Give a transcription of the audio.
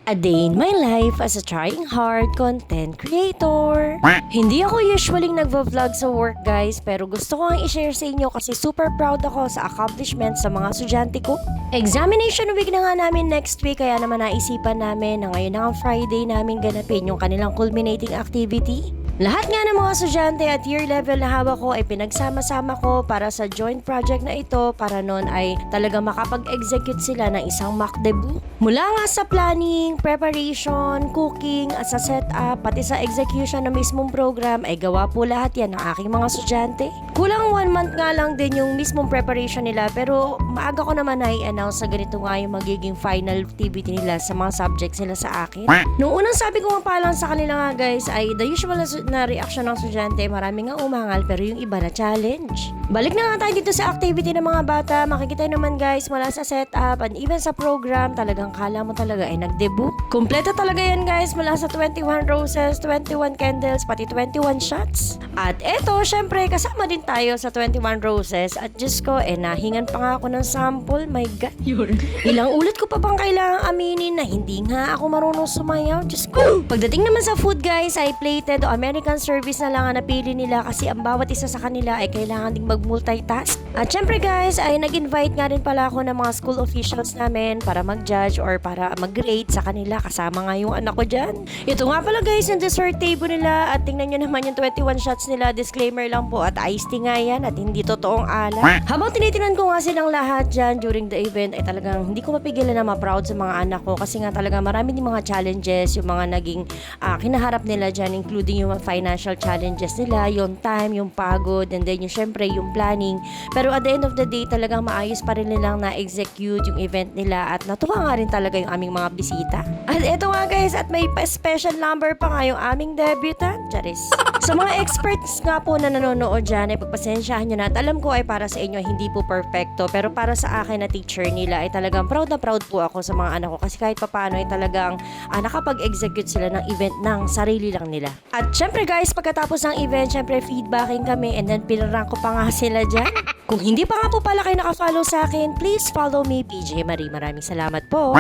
A day in my life as a trying hard content creator. Hindi ako usually nagvo-vlog sa work guys, pero gusto ko ang i-share sa inyo kasi super proud ako sa accomplishments sa mga estudyante ko. Examination week na nga namin next week, kaya naman naisipan namin na ngayon na ang Friday namin ganapin yung kanilang culminating activity. Lahat nga ng mga estudyante at year level na hawak ko ay pinagsama-sama ko para sa joint project na ito para noon ay talaga makapag-execute sila ng isang mock debut. Mula nga sa planning, preparation, cooking, at sa setup, pati sa execution ng mismong program ay gawa po lahat yan ng aking mga estudyante. Kulang 1 month nga lang din yung mismong preparation nila, pero maaga ko naman na i-announce na ganito nga yung magiging final activity nila sa mga subjects nila sa akin. Nung unang sabi ko nga pa lang sa kanila nga guys ay the usual na reaction ng estudyante, marami nga umangal pero yung iba na challenge. Balik na nga tayo dito sa activity ng mga bata. Makikita naman guys mula sa setup and even sa program, talagang kala mo talaga ay nag-debut. Kompleto talaga yan guys mula sa 21 roses, 21 candles, pati 21 shots. At eto, syempre kasama din tayo sa 21 roses at Diyos ko, nahingan pa nga ako ng sample. My God. Ilang ulit ko pa bang kailangang aminin na hindi nga ako marunong sumayaw? Diyos ko. Pagdating naman sa food guys ay plated o American service na lang ang napili nila kasi ang bawat isa sa kanila ay kailangan ding mag-multitask. At syempre guys ay nag-invite nga rin pala ako ng mga school officials namin para mag-judge or para mag-grade sa kanila, kasama nga yung anak ko dyan. Ito nga pala guys yung dessert table nila at tingnan nyo naman yung 21 shots nila. Disclaimer lang po at iced tea nga yan at hindi totoong alak. Habang tinitinan ko nga silang lahat dyan during the event ay talagang hindi ko mapigilan na ma-proud sa mga anak ko kasi nga talaga marami din mga challenges yung mga naging kinaharap nila dyan, including yung financial challenges nila, yung time, yung pagod, and then yung syempre yung planning. Pero at the end of the day talagang maayos pa rin nilang na-execute yung event nila at natuwa nga rin talaga yung aming mga bisita. At eto nga guys, at may special number pa nga yung aming debutant. Charis. Sa mga experts nga po na nanonood dyan, ay pagpasensyahan nyo na at alam ko ay para sa inyo hindi po perfecto, pero para sa akin na teacher nila ay talagang proud na proud po ako sa mga anak ko kasi kahit papaano ay talagang nakapag-execute sila ng event ng sarili lang nila. At syempre guys, pagkatapos ng event, syempre feedbacking kami and then pinarang ko pa nga sila dyan. Kung hindi pa nga po pala kayo nakafollow sa akin, please follow me, PJ Marie. Maraming salamat po.